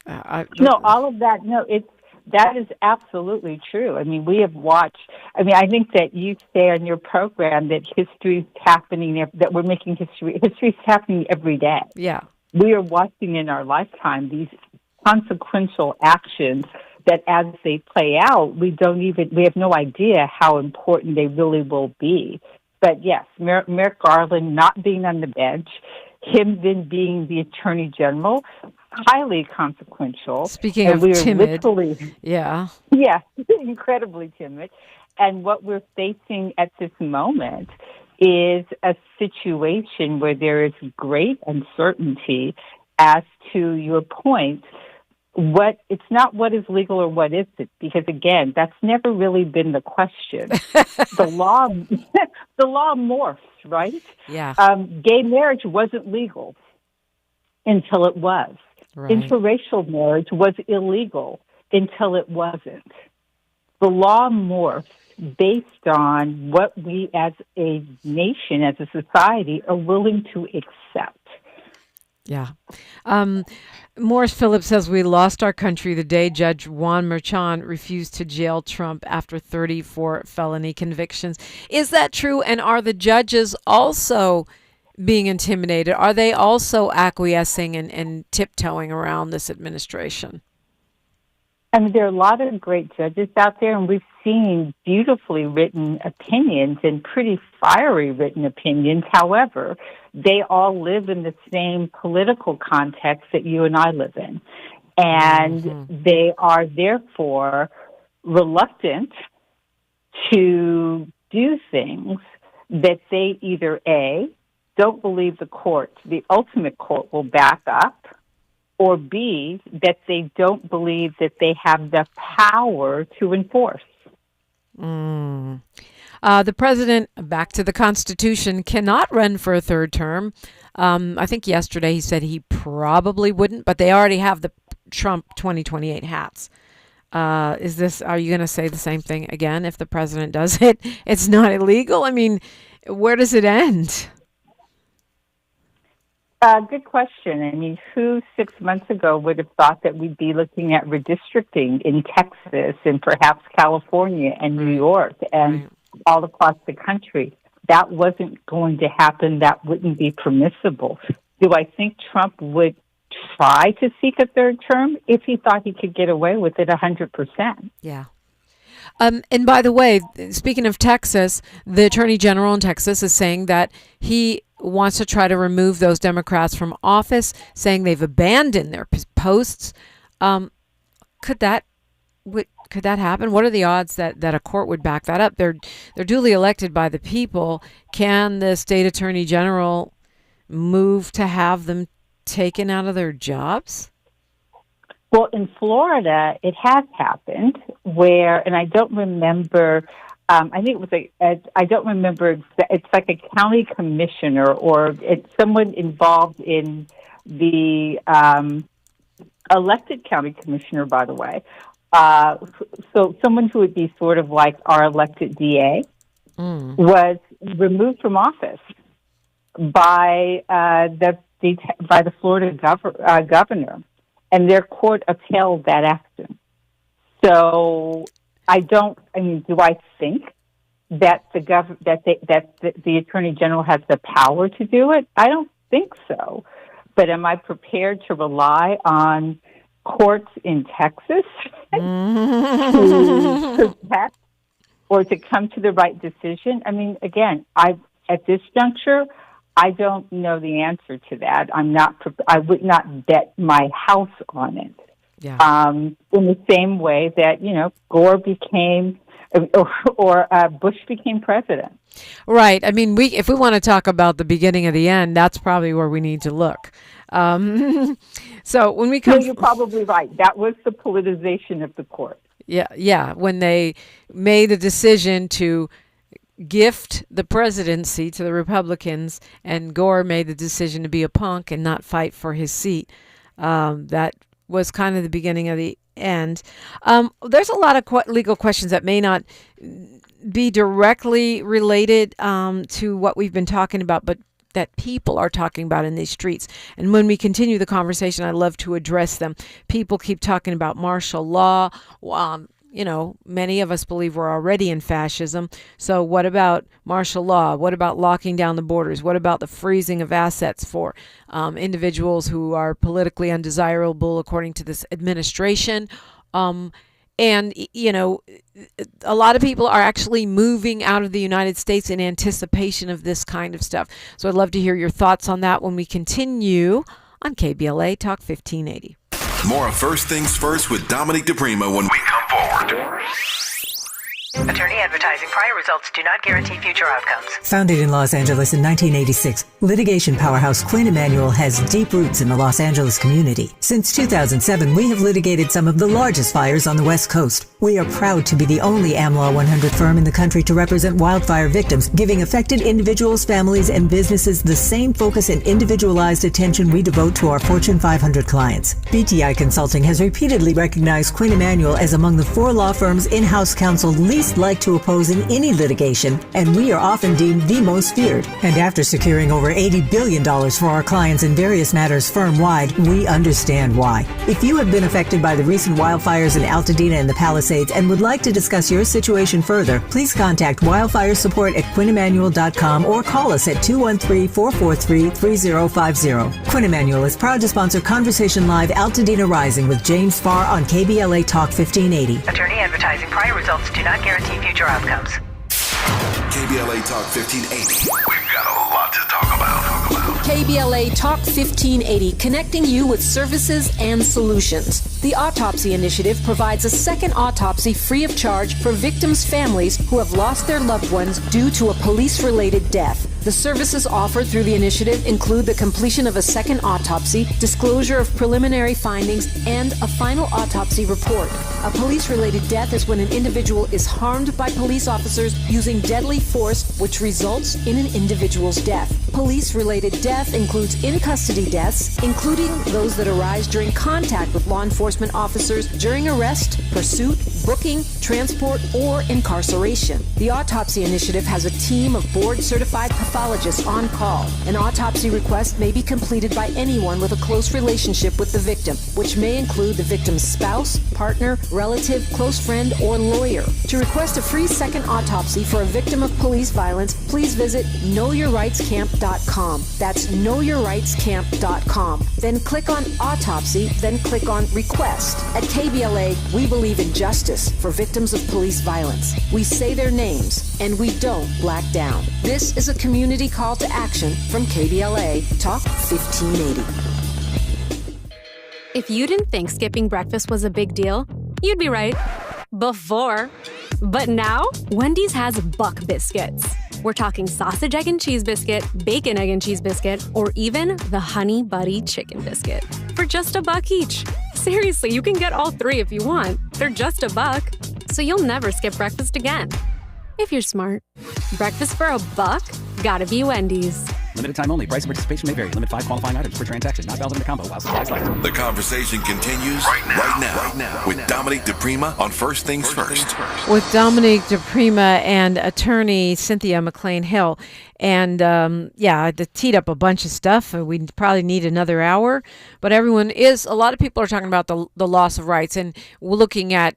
Speaker 7: all of that. No, that is absolutely true. I mean, we have watched, I think that you say on your program that history's happening, that we're making history. History's happening every day.
Speaker 6: Yeah.
Speaker 7: We are watching in our lifetime these consequential actions that as they play out, we have no idea how important they really will be. But yes, Merrick Garland not being on the bench, him then being the Attorney General, highly consequential.
Speaker 6: Speaking of timid,
Speaker 7: incredibly timid. And what we're facing at this moment is a situation where there is great uncertainty as to your point. It's not what is legal or what isn't, because again, that's never really been the question. The law morphs, right?
Speaker 6: Yeah.
Speaker 7: Gay marriage wasn't legal until it was. Right. Interracial marriage was illegal until it wasn't. The law morphs based on what we as a nation, as a society, are willing to accept.
Speaker 6: Yeah. Morris Phillips says we lost our country the day Judge Juan Merchan refused to jail Trump after 34 felony convictions. Is that true? And are the judges also being intimidated? Are they also acquiescing and tiptoeing around this administration?
Speaker 7: I mean, there are a lot of great judges out there, and we've seen beautifully written opinions and pretty fiery written opinions. However, they all live in the same political context that you and I live in. And they are therefore reluctant to do things that they either, A, don't believe the ultimate court will back up, or B, that they don't believe that they have the power to enforce.
Speaker 6: The president, back to the Constitution, cannot run for a third term. I think yesterday he said he probably wouldn't, but they already have the Trump 2028 hats. Are you going to say the same thing again if the president does it? It's not illegal? I mean, where does it end?
Speaker 7: Good question. I mean, who 6 months ago would have thought that we'd be looking at redistricting in Texas and perhaps California and New York and all across the country? That wasn't going to happen. That wouldn't be permissible. Do I think Trump would try to seek a third term if he thought he could get away with it 100%?
Speaker 6: Yeah. And by the way, speaking of Texas, the Attorney General in Texas is saying that he wants to try to remove those Democrats from office, saying they've abandoned their posts. Could that happen? What are the odds that a court would back that up? They're duly elected by the people. Can the state attorney general move to have them taken out of their jobs?
Speaker 7: Well, in Florida, it has happened where, and I don't remember, I think it was I don't remember, it's like a county commissioner or it's someone involved in the elected county commissioner, by the way. So someone who would be sort of like our elected DA was removed from office by the Florida governor, and their court upheld that action. So do I think that the Attorney General has the power to do it? I don't think so. But am I prepared to rely on courts in Texas to protect or to come to the right decision? I mean, again, at this juncture, I don't know the answer to that. I would not bet my house on it. Yeah. In the same way that, Gore became or Bush became president.
Speaker 6: Right. I mean, if we want to talk about the beginning of the end, that's probably where we need to look. So when we come,
Speaker 7: no, you're probably right. That was the politicization of the court.
Speaker 6: Yeah. When they made the decision to gift the presidency to the Republicans, and Gore made the decision to be a punk and not fight for his seat. That was kind of the beginning of the end. There's a lot of legal questions that may not be directly related to what we've been talking about, but that people are talking about in these streets. And when we continue the conversation, I love to address them. People keep talking about martial law. Many of us believe we're already in fascism. So what about martial law? What about locking down the borders? What about the freezing of assets for individuals who are politically undesirable according to this administration? And, a lot of people are actually moving out of the United States in anticipation of this kind of stuff. So I'd love to hear your thoughts on that when we continue on KBLA Talk 1580.
Speaker 8: More of First Things First with Dominique DiPrima when we come forward.
Speaker 21: Attorney advertising prior results do not guarantee future outcomes.
Speaker 19: Founded in Los Angeles in 1986, Litigation powerhouse Quinn Emanuel has deep roots in the Los Angeles community. Since 2007, we have litigated some of the largest fires on the West Coast. We are proud to be the only AmLaw 100 firm in the country to represent wildfire victims, giving affected individuals, families, and businesses the same focus and individualized attention we devote to our Fortune 500 clients. BTI Consulting has repeatedly recognized Quinn Emanuel as among the 4 law firms in-house counsel least liked to oppose in any litigation, and we are often deemed the most feared. And after securing over $80 billion for our clients in various matters firm-wide, we understand why. If you have been affected by the recent wildfires in Altadena and the Palisades and would like to discuss your situation further, please contact wildfire support at QuinnEmanuel.com or call us at 213-443-3050. Quinn Emanuel is proud to sponsor Conversation Live Altadena Rising with James Farr on KBLA Talk 1580.
Speaker 9: Attorney advertising. Prior results do not guarantee future outcomes.
Speaker 8: KBLA Talk 1580. We've got a lot to talk about.
Speaker 21: KBLA Talk 1580, connecting you with services and solutions. The Autopsy Initiative provides a second autopsy free of charge for victims' families who have lost their loved ones due to a police-related death. The services offered through the initiative include the completion of a second autopsy, disclosure of preliminary findings, and a final autopsy report. A police-related death is when an individual is harmed by police officers using deadly force, which results in an individual's death. Police-related death includes in-custody deaths, including those that arise during contact with law enforcement officers during arrest, pursuit, booking, transport, or incarceration. The Autopsy Initiative has a team of board-certified pathologists on call. An autopsy request may be completed by anyone with a close relationship with the victim, which may include the victim's spouse, partner, relative, close friend, or lawyer. To request a free second autopsy for a victim of police violence, please visit knowyourrightscamp.com. That's knowyourrightscamp.com. Then click on Autopsy, then click on Request. At KBLA, we believe in justice for victims of police violence. We say their names, and we don't black down. This is a community call to action from KBLA Talk 1580.
Speaker 22: If you didn't think skipping breakfast was a big deal, you'd be right. Before. But now, Wendy's has Buck Biscuits. We're talking sausage, egg, and cheese biscuit, bacon, egg, and cheese biscuit, or even the Honey Buddy chicken biscuit for just $1 each. Seriously, you can get all 3 if you want. They're just $1, so you'll never skip breakfast again. If you're smart. Breakfast for $1? Gotta be Wendy's.
Speaker 23: Limited time only. Price and participation may vary. Limit 5 qualifying items per transaction. Not valid in a combo while supplies last.
Speaker 8: The conversation continues right now with Dominique DiPrima on First Things First.
Speaker 6: With Dominique DiPrima and attorney Cynthia McClain-Hill. And I teed up a bunch of stuff. We probably need another hour. But a lot of people are talking about the loss of rights. And we're looking at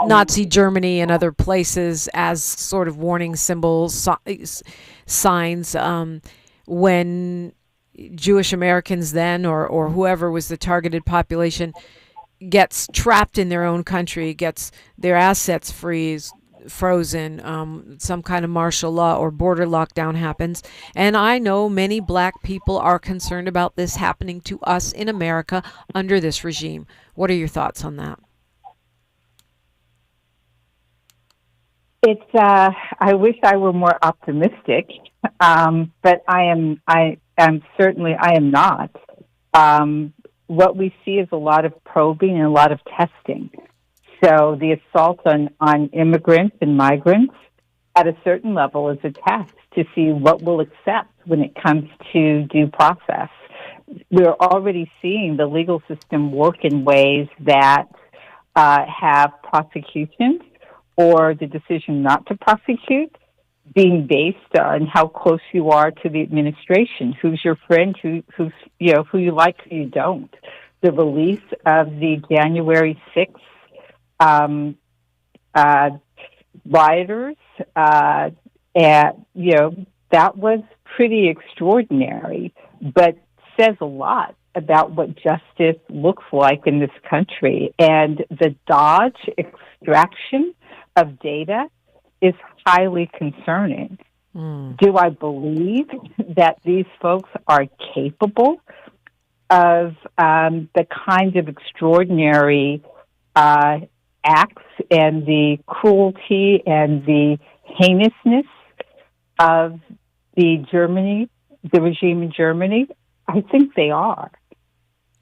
Speaker 6: Nazi Germany and other places as sort of warning symbols, signs, when Jewish Americans then or whoever was the targeted population gets trapped in their own country, gets their assets frozen, some kind of martial law or border lockdown happens. And I know many black people are concerned about this happening to us in America under this regime. What are your thoughts on that?
Speaker 7: I wish I were more optimistic, but I am not. What we see is a lot of probing and a lot of testing. So the assault on immigrants and migrants at a certain level is a test to see what we'll accept when it comes to due process. We're already seeing the legal system work in ways that have prosecutions or the decision not to prosecute being based on how close you are to the administration, who's your friend, who you like, who you don't. The release of the January 6th rioters, that was pretty extraordinary, but says a lot about what justice looks like in this country. And the dodge extraction of data is highly concerning. Do I believe that these folks are capable of the kind of extraordinary acts and the cruelty and the heinousness of the Germany the regime in Germany? I think they are.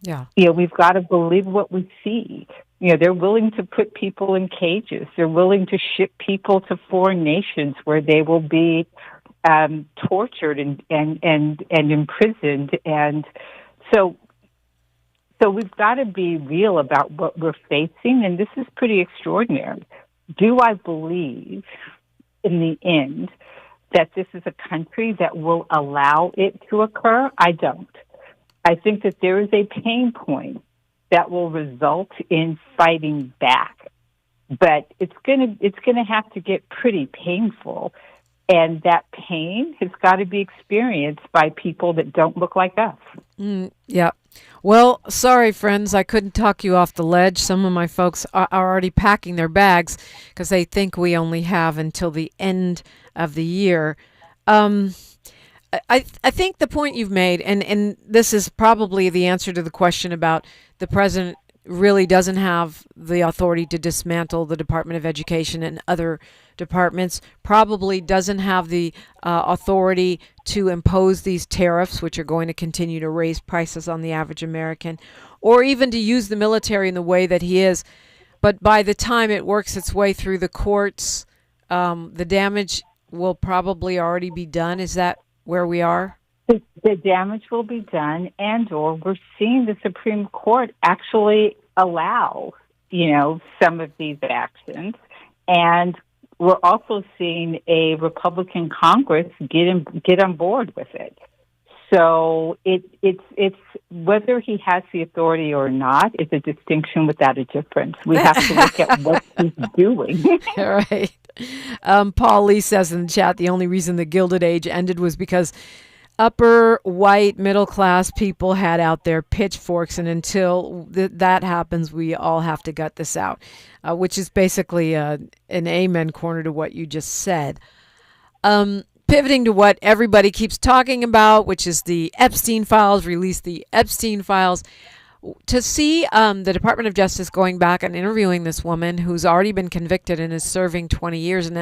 Speaker 6: Yeah.
Speaker 7: We've got to believe what we see. They're willing to put people in cages. They're willing to ship people to foreign nations where they will be tortured and imprisoned. And so we've got to be real about what we're facing, and this is pretty extraordinary. Do I believe, in the end, that this is a country that will allow it to occur? I don't. I think that there is a pain point that will result in fighting back, but it's gonna have to get pretty painful, and that pain has got to be experienced by people that don't look like us.
Speaker 6: Yeah. Well, sorry, friends, I couldn't talk you off the ledge. Some of my folks are already packing their bags because they think we only have until the end of the year. I think the point you've made, and this is probably the answer to the question about the president really doesn't have the authority to dismantle the Department of Education and other departments, probably doesn't have the authority to impose these tariffs, which are going to continue to raise prices on the average American, or even to use the military in the way that he is. But by the time it works its way through the courts, the damage will probably already be done. Is that where we are?
Speaker 7: The damage will be done, and/or we're seeing the Supreme Court actually allow, some of these actions, and we're also seeing a Republican Congress get on board with it. So it's whether he has the authority or not is a distinction without a difference. We have to look at what he's doing.
Speaker 6: All right. Paul Lee says in the chat, the only reason the Gilded Age ended was because upper white middle class people had out their pitchforks, and until that happens, we all have to gut this out, which is basically an amen corner to what you just said. Pivoting to what everybody keeps talking about, which is the Epstein files, release the Epstein files. To see the Department of Justice going back and interviewing this woman who's already been convicted and is serving 20 years, and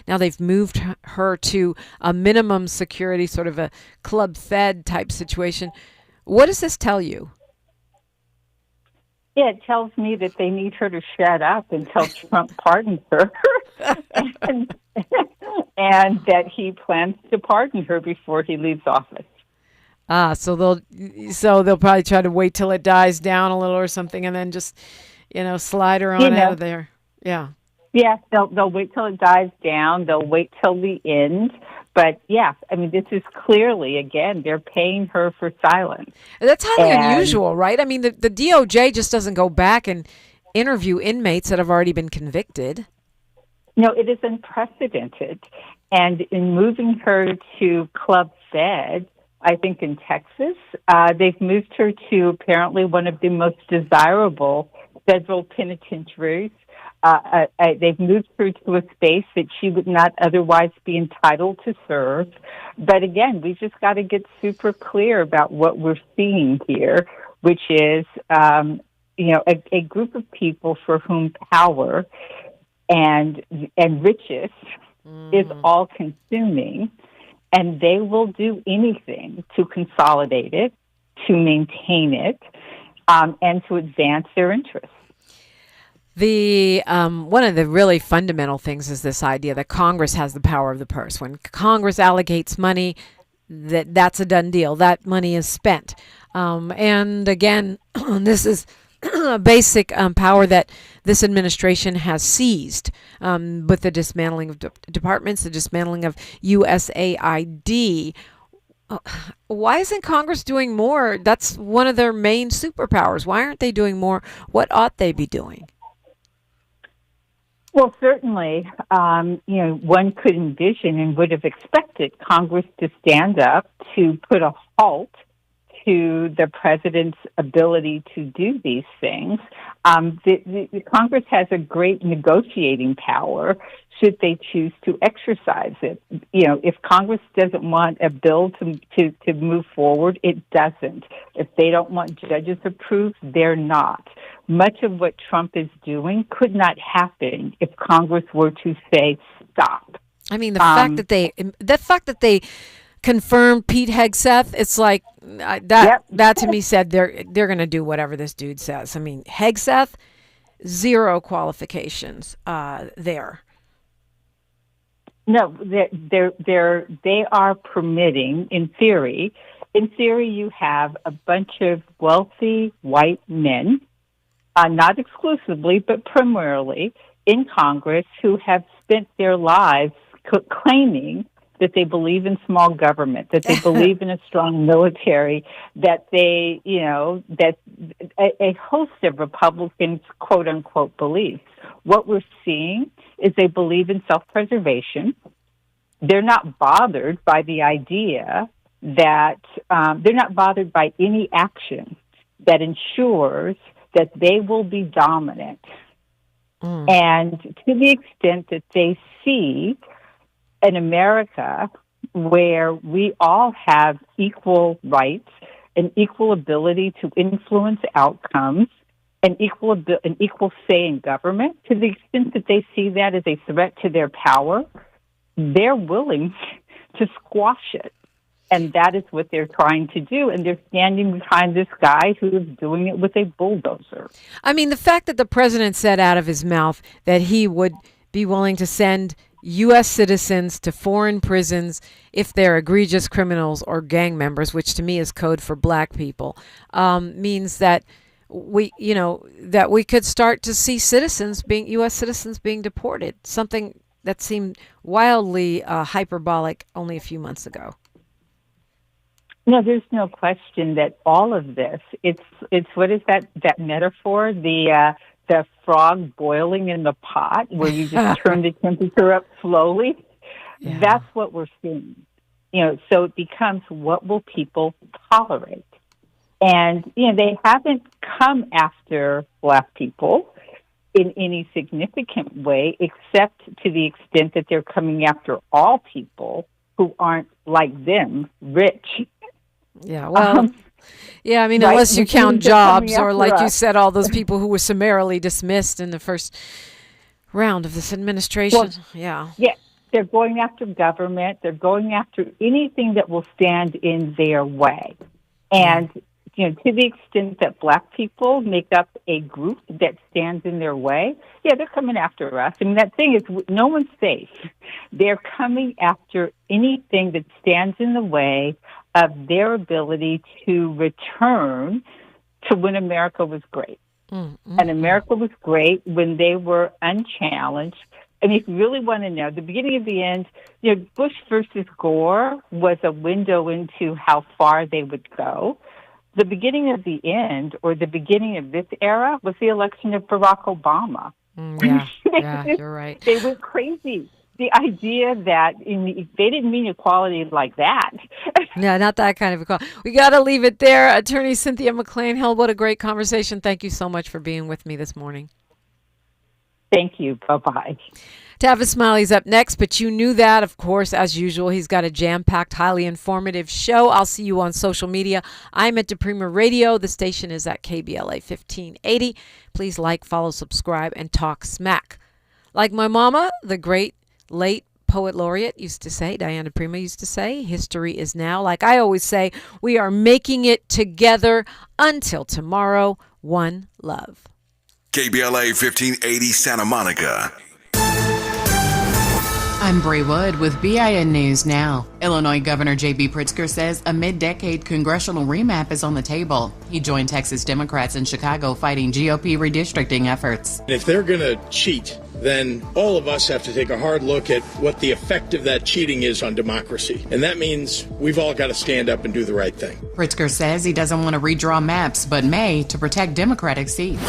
Speaker 6: now they've moved her to a minimum security, sort of a club fed type situation. What does this tell you?
Speaker 7: Yeah, it tells me that they need her to shut up until Trump pardons her, and that he plans to pardon her before he leaves office.
Speaker 6: So they'll probably try to wait till it dies down a little or something, and then just, slide her on out of there. Yeah.
Speaker 7: Yeah, they'll wait till it dies down. They'll wait till the end. But yeah, I mean, this is clearly, again, they're paying her for silence.
Speaker 6: That's highly unusual, right? I mean, the DOJ just doesn't go back and interview inmates that have already been convicted.
Speaker 7: No, it is unprecedented. And in moving her to Club Fed, I think in Texas, they've moved her to apparently one of the most desirable federal penitentiaries. They've moved her to a space that she would not otherwise be entitled to serve. But again, we just got to get super clear about what we're seeing here, which is, a group of people for whom power and riches is all consuming. And they will do anything to consolidate it, to maintain it, and to advance their interests.
Speaker 6: The one of the really fundamental things is this idea that Congress has the power of the purse. When Congress allocates money, that's a done deal. That money is spent. And again, this is a basic power that this administration has seized with the dismantling of departments, the dismantling of USAID. Why isn't Congress doing more? That's one of their main superpowers. Why aren't they doing more? What ought they be doing?
Speaker 7: Well, certainly, one could envision and would have expected Congress to stand up to put a halt to the president's ability to do these things. The Congress has a great negotiating power should they choose to exercise it. If Congress doesn't want a bill to move forward, it doesn't. If they don't want judges approved, they're not. Much of what Trump is doing could not happen if Congress were to say stop.
Speaker 6: I mean, the fact that they confirmed Pete Hegseth. It's like that to me said they're going to do whatever this dude says. I mean, Hegseth, zero qualifications there.
Speaker 7: No, they are permitting, in theory, you have a bunch of wealthy white men, not exclusively, but primarily in Congress, who have spent their lives claiming that they believe in small government, that they believe in a strong military, that they, that a host of Republicans, quote unquote, beliefs. What we're seeing is they believe in self-preservation. They're not bothered by the idea that they're not bothered by any action that ensures that they will be dominant. And to the extent that they see an America where we all have equal rights and equal ability to influence outcomes and equal say in government, to the extent that they see that as a threat to their power, they're willing to squash it. And that is what they're trying to do. And they're standing behind this guy who is doing it with a bulldozer.
Speaker 6: I mean, the fact that the president said out of his mouth that he would be willing to send U.S. citizens to foreign prisons if they're egregious criminals or gang members, which to me is code for black people, means that we could start to see U.S. citizens being deported, something that seemed wildly hyperbolic only a few months ago.
Speaker 7: No, there's no question that all of this, it's what is that metaphor? The frog boiling in the pot where you just turn the temperature up slowly. Yeah. That's what we're seeing. So it becomes, what will people tolerate? And, they haven't come after black people in any significant way, except to the extent that they're coming after all people who aren't like them, rich.
Speaker 6: Yeah, well, I mean, right? Unless you count jobs or, like you said, all those people who were summarily dismissed in the first round of this administration. Well, yeah,
Speaker 7: they're going after government. They're going after anything that will stand in their way. And, to the extent that black people make up a group that stands in their way, they're coming after us. I mean, that thing is, no one's safe. They're coming after anything that stands in the way of their ability to return to when America was great. Mm-hmm. And America was great when they were unchallenged. And if you really want to know, the beginning of the end, Bush versus Gore was a window into how far they would go. The beginning of the end, or the beginning of this era, was the election of Barack Obama.
Speaker 6: You're right.
Speaker 7: They went crazy. The idea that they didn't mean equality like that.
Speaker 6: No, not that kind of equality. We got to leave it there. Attorney Cynthia McClain-Hill, what a great conversation. Thank you so much for being with me this morning.
Speaker 7: Thank you. Bye-bye.
Speaker 6: Tavis Smiley's up next, but you knew that, of course, as usual. He's got a jam-packed, highly informative show. I'll see you on social media. I'm at DiPrima Radio. The station is at KBLA 1580. Please like, follow, subscribe, and talk smack. Like my mama, the great late poet laureate used to say, Diane DiPrima used to say, history is now. Like I always say, we are making it together. Until tomorrow, one love.
Speaker 8: KBLA 1580 Santa Monica.
Speaker 17: I'm Bree Wood with BIN News Now. Illinois Governor J.B. Pritzker says a mid-decade congressional remap is on the table. He joined Texas Democrats in Chicago fighting GOP redistricting efforts.
Speaker 18: If they're going to cheat, then all of us have to take a hard look at what the effect of that cheating is on democracy. And that means we've all got to stand up and do the right thing.
Speaker 17: Pritzker says he doesn't want to redraw maps, but may to protect Democratic seats.